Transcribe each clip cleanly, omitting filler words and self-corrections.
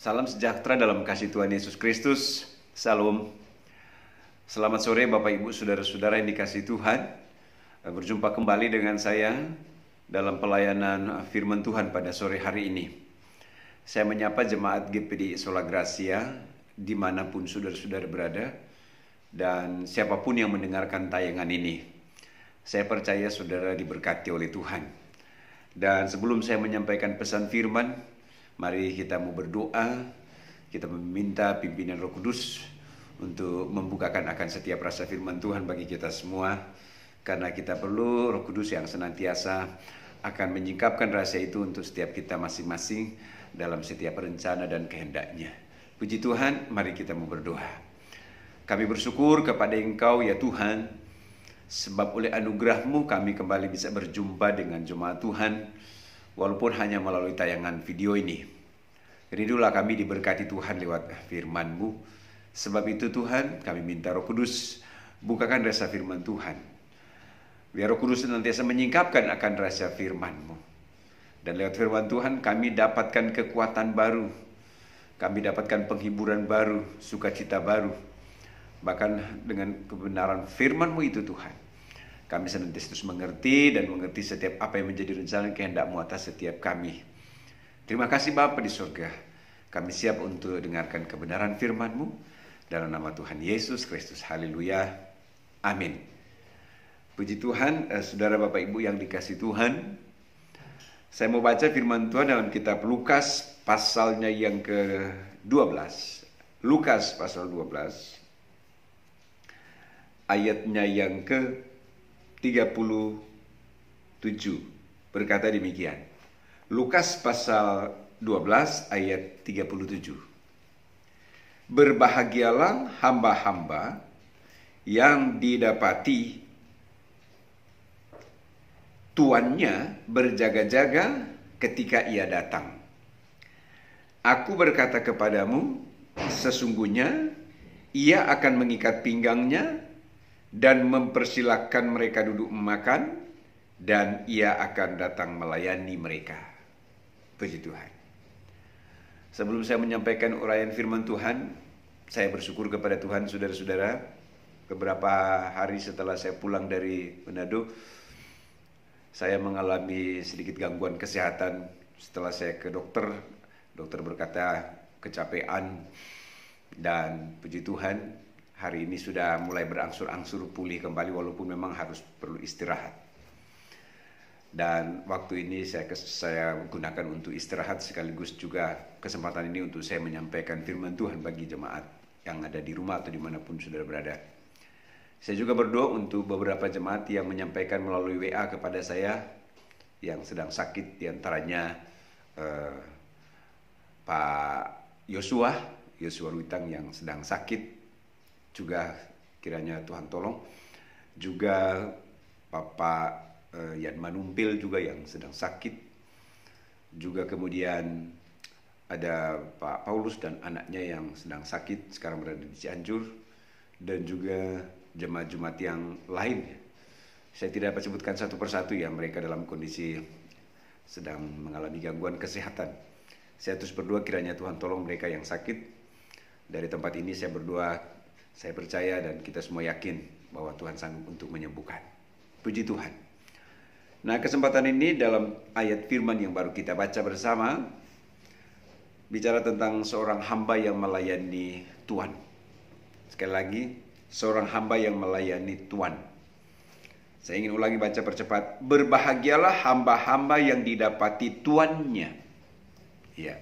Salam sejahtera dalam kasih Tuhan Yesus Kristus. Salam. Selamat sore Bapak Ibu Saudara-saudara yang dikasihi Tuhan. Berjumpa kembali dengan saya dalam pelayanan firman Tuhan pada sore hari ini. Saya menyapa jemaat GPD Sola Gracia dimanapun saudara-saudara berada dan siapapun yang mendengarkan tayangan ini. Saya percaya saudara diberkati oleh Tuhan. Dan sebelum saya menyampaikan pesan firman, mari kita mau berdoa, kita meminta pimpinan Roh Kudus untuk membukakan akan setiap rasa firman Tuhan bagi kita semua. Karena kita perlu Roh Kudus yang senantiasa akan menyingkapkan rasa itu untuk setiap kita masing-masing dalam setiap rencana dan kehendaknya. Puji Tuhan, mari kita mau berdoa. Kami bersyukur kepada Engkau ya Tuhan, sebab oleh anugerah-Mu kami kembali bisa berjumpa dengan jemaat Tuhan, walaupun hanya melalui tayangan video ini. Rindulah kami diberkati Tuhan lewat firman-Mu. Sebab itu Tuhan, kami minta Roh Kudus, bukakan rasa firman Tuhan. Biar Roh Kudus senantiasa menyingkapkan akan rasa firman-Mu. Dan lewat firman Tuhan kami dapatkan kekuatan baru. Kami dapatkan penghiburan baru, sukacita baru. Bahkan dengan kebenaran firman-Mu itu Tuhan, kami senantiasa mengerti dan mengerti setiap apa yang menjadi rencana kehendak-Mu atas setiap kami. Terima kasih Bapa di surga. Kami siap untuk dengarkan kebenaran firman-Mu dalam nama Tuhan Yesus Kristus. Haleluya. Amin. Puji Tuhan, saudara Bapak Ibu yang dikasihi Tuhan. Saya mau baca firman Tuhan dalam kitab Lukas pasalnya yang ke-12. Lukas pasal 12. Ayatnya yang ke-37 berkata demikian. Lukas pasal 12 ayat 37. Berbahagialah hamba-hamba yang didapati tuannya berjaga-jaga ketika ia datang. Aku berkata kepadamu, sesungguhnya ia akan mengikat pinggangnya dan mempersilahkan mereka duduk makan, dan ia akan datang melayani mereka. Puji Tuhan. Sebelum saya menyampaikan uraian firman Tuhan, saya bersyukur kepada Tuhan, saudara-saudara. Beberapa hari setelah saya pulang dari Manado, saya mengalami sedikit gangguan kesehatan. Setelah saya ke dokter, dokter berkata kecapean, dan puji Tuhan, hari ini sudah mulai berangsur-angsur pulih kembali walaupun memang harus perlu istirahat. Dan waktu ini saya gunakan untuk istirahat, sekaligus juga kesempatan ini untuk saya menyampaikan firman Tuhan bagi jemaat yang ada di rumah atau dimanapun saudara berada. Saya juga berdoa untuk beberapa jemaat yang menyampaikan melalui WA kepada saya yang sedang sakit, diantaranya Pak Yosua Ruitang yang sedang sakit, juga kiranya Tuhan tolong. Juga Bapak Yan Manumpil juga yang sedang sakit. Juga kemudian ada Pak Paulus dan anaknya yang sedang sakit, sekarang berada di Cianjur. Dan juga jemaat-jemaat yang lain. Saya tidak dapat sebutkan satu persatu ya, mereka dalam kondisi sedang mengalami gangguan kesehatan. Saya terus berdoa kiranya Tuhan tolong mereka yang sakit. Dari tempat ini saya berdoa, saya percaya dan kita semua yakin bahwa Tuhan sanggup untuk menyembuhkan. Puji Tuhan. Nah, kesempatan ini dalam ayat firman yang baru kita baca bersama, bicara tentang seorang hamba yang melayani Tuhan. Sekali lagi, seorang hamba yang melayani Tuhan. Saya ingin ulangi, baca percepat. Berbahagialah hamba-hamba yang didapati tuannya. Ya.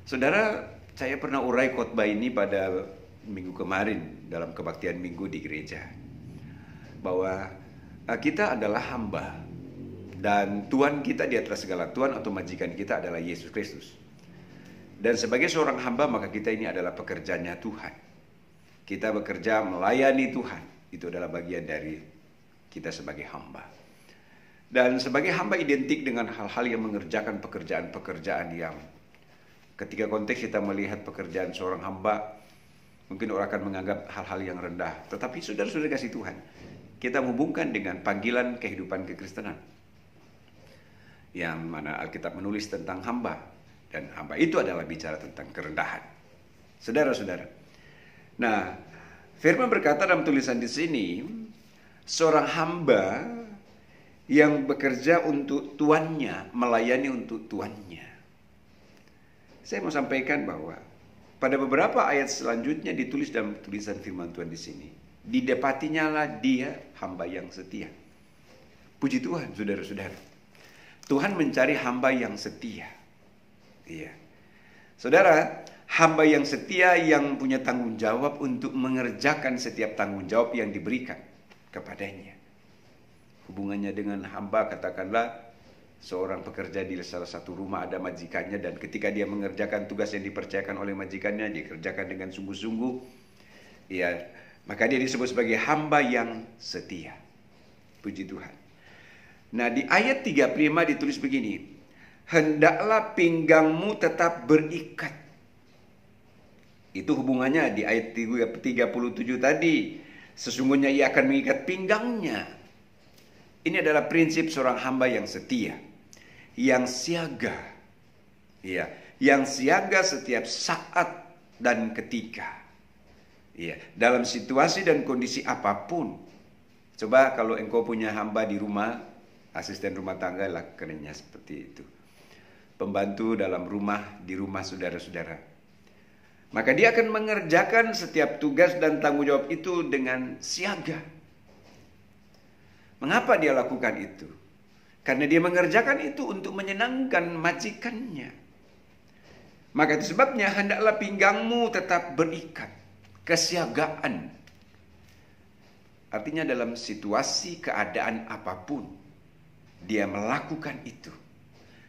Saudara, saya pernah urai khotbah ini pada minggu kemarin dalam kebaktian minggu di gereja, bahwa kita adalah hamba dan Tuhan kita di atas segala Tuhan atau majikan kita adalah Yesus Kristus. Dan sebagai seorang hamba maka kita ini adalah pekerjaannya Tuhan. Kita bekerja melayani Tuhan. Itu adalah bagian dari kita sebagai hamba. Dan sebagai hamba identik dengan hal-hal yang mengerjakan pekerjaan-pekerjaan yang ketika konteks kita melihat pekerjaan seorang hamba, mungkin orang akan menganggap hal-hal yang rendah. Tetapi saudara-saudara kasih Tuhan, kita hubungkan dengan panggilan kehidupan kekristenan, yang mana Alkitab menulis tentang hamba. Dan hamba itu adalah bicara tentang kerendahan. Saudara-saudara. Nah, firman berkata dalam tulisan di sini, seorang hamba yang bekerja untuk tuannya, melayani untuk tuannya. Saya mau sampaikan bahwa pada beberapa ayat selanjutnya ditulis dalam tulisan firman Tuhan di sini, didapatinya lah dia hamba yang setia. Puji Tuhan, saudara-saudara. Tuhan mencari hamba yang setia. Iya. Saudara, hamba yang setia yang punya tanggung jawab untuk mengerjakan setiap tanggung jawab yang diberikan kepadanya. Hubungannya dengan hamba, katakanlah seorang pekerja di salah satu rumah, ada majikannya, dan ketika dia mengerjakan tugas yang dipercayakan oleh majikannya, dia kerjakan dengan sungguh-sungguh, ya, maka dia disebut sebagai hamba yang setia. Puji Tuhan. Nah, di ayat 35 ditulis begini, hendaklah pinggangmu tetap berikat. Itu hubungannya di ayat 37 tadi. Sesungguhnya ia akan mengikat pinggangnya. Ini adalah prinsip seorang hamba yang setia, yang siaga. Ya, yang siaga setiap saat dan ketika. Ya, dalam situasi dan kondisi apapun. Coba kalau engkau punya hamba di rumah, asisten rumah tangga lah kerennya seperti itu. Pembantu dalam rumah, di rumah saudara-saudara. Maka dia akan mengerjakan setiap tugas dan tanggung jawab itu dengan siaga. Mengapa dia lakukan itu? Karena dia mengerjakan itu untuk menyenangkan majikannya. Maka itu sebabnya hendaklah pinggangmu tetap berikat. Kesiagaan. Artinya dalam situasi keadaan apapun, dia melakukan itu.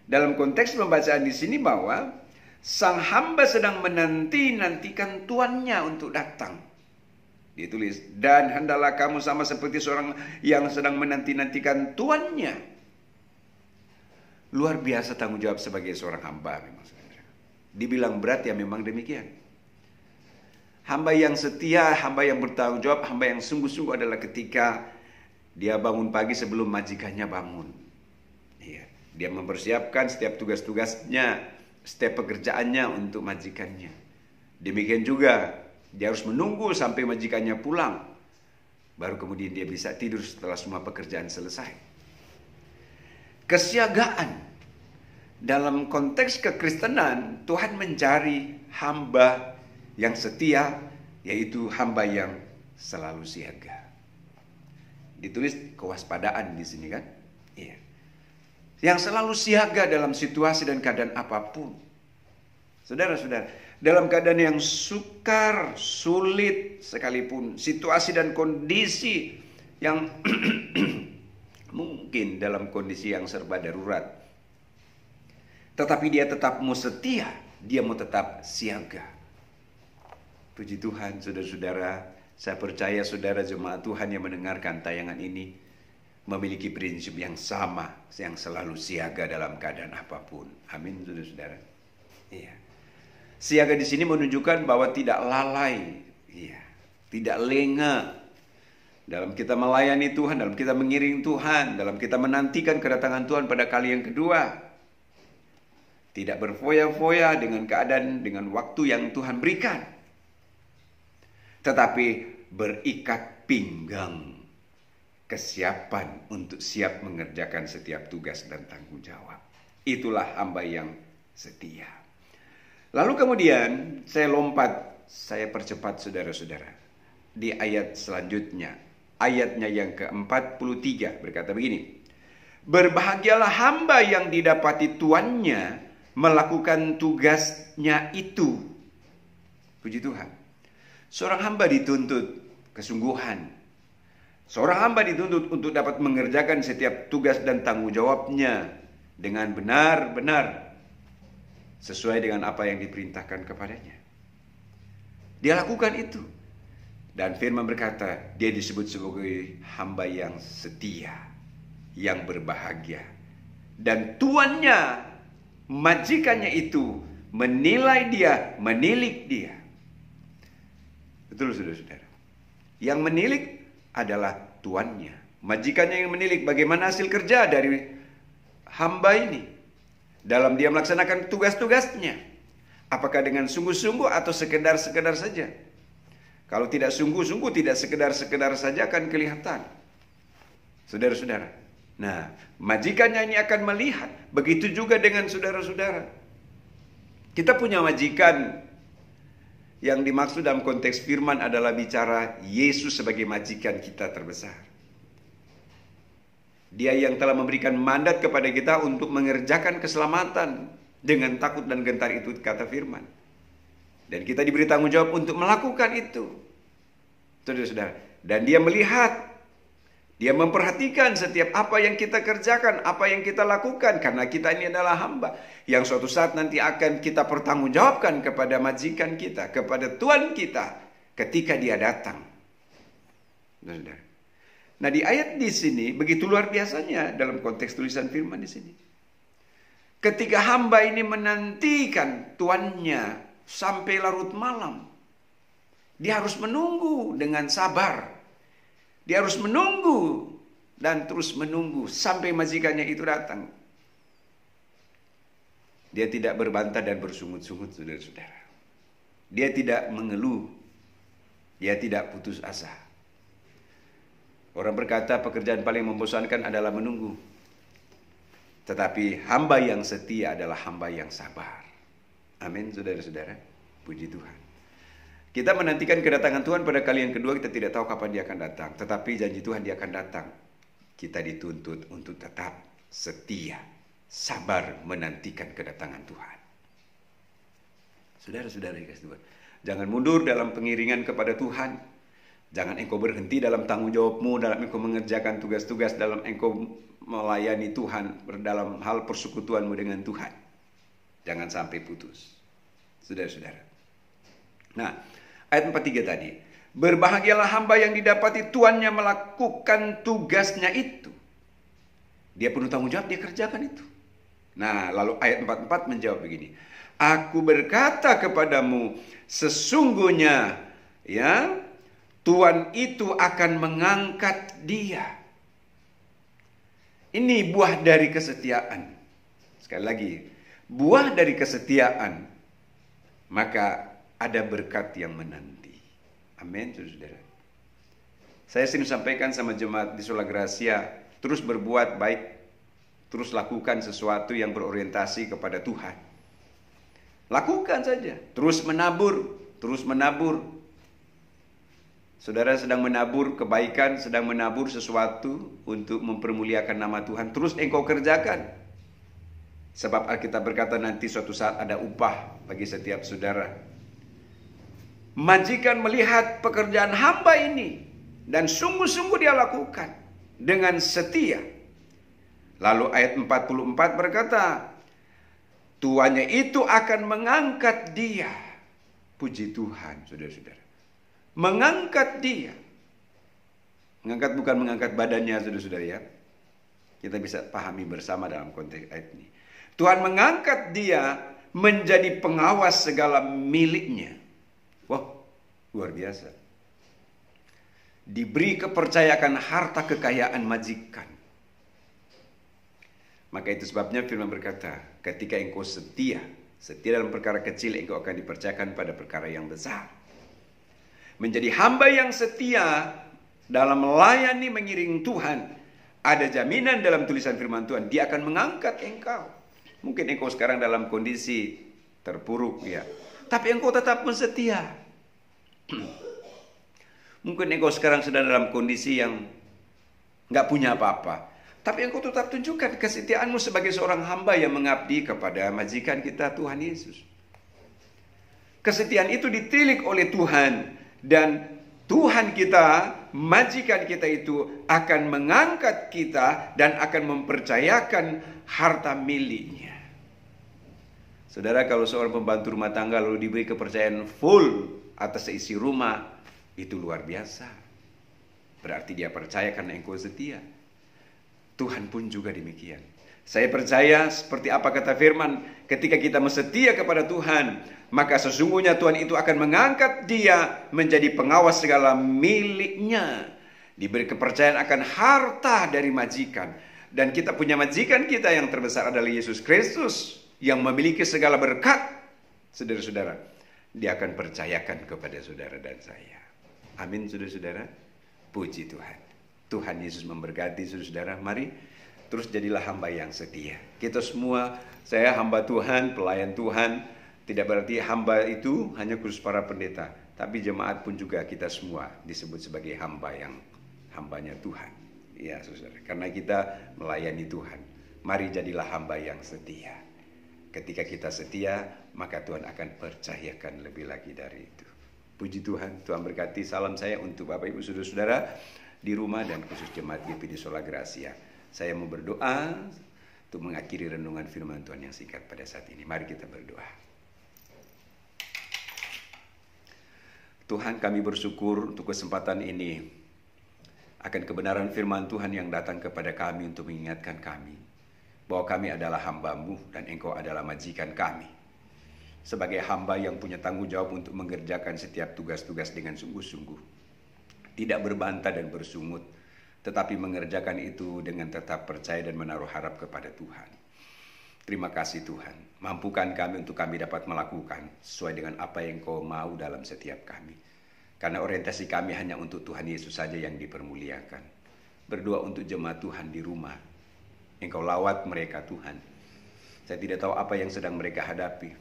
Dalam konteks pembacaan di sini bahwa sang hamba sedang menanti-nantikan tuannya untuk datang. Ditulis, dan hendaklah kamu sama seperti seorang yang sedang menanti-nantikan tuannya. Luar biasa tanggung jawab sebagai seorang hamba memang. Dibilang berat ya memang demikian. Hamba yang setia, hamba yang bertanggung jawab, hamba yang sungguh-sungguh adalah ketika dia bangun pagi sebelum majikannya bangun. Iya, dia mempersiapkan setiap tugas-tugasnya, setiap pekerjaannya untuk majikannya. Demikian juga dia harus menunggu sampai majikannya pulang, baru kemudian dia bisa tidur setelah semua pekerjaan selesai. Kesiagaan. Dalam konteks kekristenan, Tuhan mencari hamba yang setia, yaitu hamba yang selalu siaga. Ditulis kewaspadaan di sini kan? Iya. Yang selalu siaga dalam situasi dan keadaan apapun. Saudara-saudara, dalam keadaan yang sukar, sulit sekalipun, situasi dan kondisi yang mungkin dalam kondisi yang serba darurat, tetapi dia tetap mau setia, dia mau tetap siaga. Puji Tuhan, saudara-saudara, saya percaya saudara jemaat Tuhan yang mendengarkan tayangan ini memiliki prinsip yang sama, yang selalu siaga dalam keadaan apapun. Amin, saudara-saudara. Iya. Siaga di sini menunjukkan bahwa tidak lalai, iya, tidak lengah dalam kita melayani Tuhan, dalam kita mengiring Tuhan, dalam kita menantikan kedatangan Tuhan pada kali yang kedua. Tidak berfoya-foya dengan keadaan, dengan waktu yang Tuhan berikan. Tetapi berikat pinggang. Kesiapan untuk siap mengerjakan setiap tugas dan tanggung jawab. Itulah hamba yang setia. Lalu kemudian saya percepat saudara-saudara. Di ayat selanjutnya. Ayatnya yang ke-43 berkata begini. Berbahagialah hamba yang didapati tuannya melakukan tugasnya itu. Puji Tuhan. Seorang hamba dituntut kesungguhan. Seorang hamba dituntut untuk dapat mengerjakan setiap tugas dan tanggung jawabnya dengan benar-benar sesuai dengan apa yang diperintahkan kepadanya. Dia lakukan itu. Dan firman berkata, dia disebut sebagai hamba yang setia, yang berbahagia. Dan tuannya, majikannya itu menilai dia, menilik dia. Betul saudara-saudara. Yang menilik adalah tuannya. Majikannya yang menilik bagaimana hasil kerja dari hamba ini. dalam dia melaksanakan tugas-tugasnya. Apakah dengan sungguh-sungguh atau sekedar-sekedar saja? Kalau tidak sungguh-sungguh, tidak sekedar-sekedar saja akan kelihatan. Saudara-saudara. Nah, majikannya ini akan melihat. Begitu juga dengan saudara-saudara. Kita punya majikan. Yang dimaksud dalam konteks firman adalah bicara Yesus sebagai majikan kita terbesar. Dia yang telah memberikan mandat kepada kita untuk mengerjakan keselamatan dengan takut dan gentar, itu kata firman. Dan kita diberi tanggung jawab untuk melakukan itu. Saudara-saudara. Dan dia melihat, dia memperhatikan setiap apa yang kita kerjakan, apa yang kita lakukan. Karena kita ini adalah hamba yang suatu saat nanti akan kita pertanggungjawabkan kepada majikan kita, kepada Tuhan kita ketika dia datang. Nah, di ayat di sini begitu luar biasanya dalam konteks tulisan firman di sini. Ketika hamba ini menantikan tuannya sampai larut malam, dia harus menunggu dengan sabar. Dia harus menunggu dan terus menunggu sampai majikannya itu datang. Dia tidak berbantah dan bersungut-sungut, saudara-saudara. Dia tidak mengeluh. Dia tidak putus asa. Orang berkata pekerjaan paling membosankan adalah menunggu. Tetapi hamba yang setia adalah hamba yang sabar. Amin, saudara-saudara. Puji Tuhan. Kita menantikan kedatangan Tuhan pada kali yang kedua, kita tidak tahu kapan dia akan datang. Tetapi janji Tuhan dia akan datang. Kita dituntut untuk tetap setia, sabar menantikan kedatangan Tuhan. Saudara-saudara dikasih Tuhan, jangan mundur dalam pengiringan kepada Tuhan. Jangan engkau berhenti dalam tanggung jawabmu, dalam engkau mengerjakan tugas-tugas, dalam engkau melayani Tuhan, dalam hal persekutuanmu dengan Tuhan. Jangan sampai putus. Saudara-saudara. Nah, ayat 43 tadi. Berbahagialah hamba yang didapati tuannya melakukan tugasnya itu. Dia penuh tanggung jawab, dia kerjakan itu. Nah, lalu ayat 44 menjawab begini. Aku berkata kepadamu, sesungguhnya ya, Tuhan itu akan mengangkat dia. Ini buah dari kesetiaan. Sekali lagi, buah dari kesetiaan. Maka ada berkat yang menanti. Amin, saudara. Saya sering sampaikan sama jemaat di Sola Gracia, terus berbuat baik, terus lakukan sesuatu yang berorientasi kepada Tuhan. Lakukan saja, terus menabur, terus menabur. Saudara sedang menabur kebaikan, sedang menabur sesuatu untuk mempermuliakan nama Tuhan, terus engkau kerjakan. Sebab Alkitab berkata nanti suatu saat ada upah bagi setiap saudara. Majikan melihat pekerjaan hamba ini dan sungguh-sungguh dia lakukan dengan setia. Lalu ayat 44 berkata, tuannya itu akan mengangkat dia. Puji Tuhan, saudara-saudara. Mengangkat dia. Mengangkat bukan mengangkat badannya, saudara-saudara ya. Kita bisa pahami bersama dalam konteks ayat ini. Tuhan mengangkat dia menjadi pengawas segala miliknya. Wah, luar biasa. Diberi kepercayaan harta kekayaan majikan. Maka itu sebabnya firman berkata, ketika engkau setia dalam perkara kecil, engkau akan dipercayakan pada perkara yang besar. Menjadi hamba yang setia dalam melayani mengiring Tuhan, ada jaminan dalam tulisan firman Tuhan, dia akan mengangkat engkau. Mungkin engkau sekarang dalam kondisi terpuruk ya, tapi engkau tetap setia. Mungkin engkau sekarang sedang dalam kondisi yang nggak punya apa-apa, tapi engkau tetap tunjukkan kesetiaanmu sebagai seorang hamba yang mengabdi kepada majikan kita Tuhan Yesus. Kesetiaan itu ditilik oleh Tuhan, dan Tuhan kita, majikan kita itu akan mengangkat kita dan akan mempercayakan harta miliknya. Saudara, kalau seorang pembantu rumah tangga lalu diberi kepercayaan full atas seisi rumah, itu luar biasa. Berarti dia percaya karena engkau setia. Tuhan pun juga demikian. Saya percaya seperti apa kata firman, ketika kita setia kepada Tuhan, maka sesungguhnya Tuhan itu akan mengangkat dia menjadi pengawas segala miliknya. Diberi kepercayaan akan harta dari majikan. Dan kita punya majikan kita yang terbesar adalah Yesus Kristus yang memiliki segala berkat. Saudara-saudara, Dia akan percayakan kepada saudara dan saya. Amin, saudara-saudara. Puji Tuhan. Tuhan Yesus memberkati saudara-saudara. Mari terus jadilah hamba yang setia. Kita semua, saya hamba Tuhan, pelayan Tuhan. Tidak berarti hamba itu hanya khusus para pendeta, tapi jemaat pun juga kita semua disebut sebagai hamba yang hambanya Tuhan. Ya, saudara, karena kita melayani Tuhan. Mari jadilah hamba yang setia. Ketika kita setia, maka Tuhan akan percayakan lebih lagi dari itu. Puji Tuhan, Tuhan berkati. Salam saya untuk Bapak Ibu Saudara-saudara di rumah dan khusus jemaat GPD Sola Gracia. Saya mau berdoa untuk mengakhiri renungan firman Tuhan yang singkat pada saat ini. Mari kita berdoa. Tuhan, kami bersyukur untuk kesempatan ini akan kebenaran firman Tuhan yang datang kepada kami untuk mengingatkan kami bahwa kami adalah hamba-Mu dan Engkau adalah majikan kami. Sebagai hamba yang punya tanggung jawab untuk mengerjakan setiap tugas-tugas dengan sungguh-sungguh, tidak berbantah dan bersungut, tetapi mengerjakan itu dengan tetap percaya dan menaruh harap kepada Tuhan. Terima kasih Tuhan, mampukan kami untuk kami dapat melakukan sesuai dengan apa yang Kau mau dalam setiap kami. Karena orientasi kami hanya untuk Tuhan Yesus saja yang dipermuliakan. Berdoa untuk jemaat Tuhan di rumah. Engkau lawat mereka Tuhan. Saya tidak tahu apa yang sedang mereka hadapi,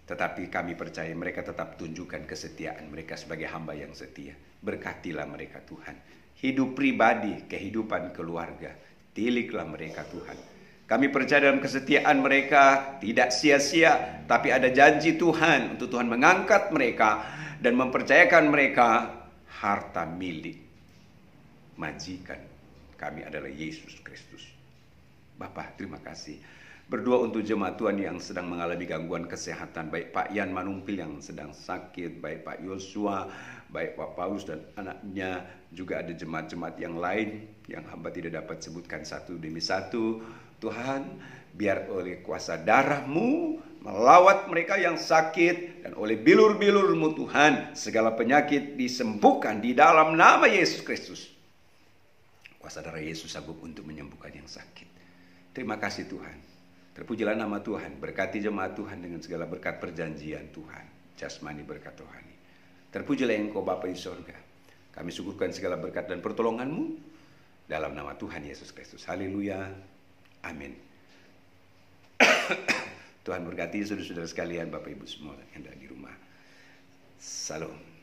tetapi kami percaya mereka tetap tunjukkan kesetiaan mereka sebagai hamba yang setia. Berkatilah mereka Tuhan. Hidup pribadi, kehidupan keluarga, tiliklah mereka Tuhan. Kami percaya dalam kesetiaan mereka tidak sia-sia, tapi ada janji Tuhan untuk Tuhan mengangkat mereka dan mempercayakan mereka harta milik majikan kami adalah Yesus Kristus. Bapa, terima kasih. Berdoa untuk jemaat Tuhan yang sedang mengalami gangguan kesehatan, baik Pak Yan Manumpil yang sedang sakit, baik Pak Yosua, baik Pak Paulus dan anaknya, juga ada jemaat-jemaat yang lain yang hamba tidak dapat sebutkan satu demi satu. Tuhan, biar oleh kuasa darah-Mu melawat mereka yang sakit, dan oleh bilur-bilur-Mu Tuhan, segala penyakit disembuhkan di dalam nama Yesus Kristus. Kuasa darah Yesus sanggup untuk menyembuhkan yang sakit. Terima kasih Tuhan. Terpujilah nama Tuhan. Berkati jemaat Tuhan dengan segala berkat perjanjian Tuhan, jasmani berkat rohani. Terpujilah Engkau Bapa di sorga. Kami syukurkan segala berkat dan pertolongan-Mu dalam nama Tuhan Yesus Kristus. Haleluya. Amin. Tuhan berkati saudara-saudara sekalian, Bapak Ibu semua yang ada di rumah. Salam.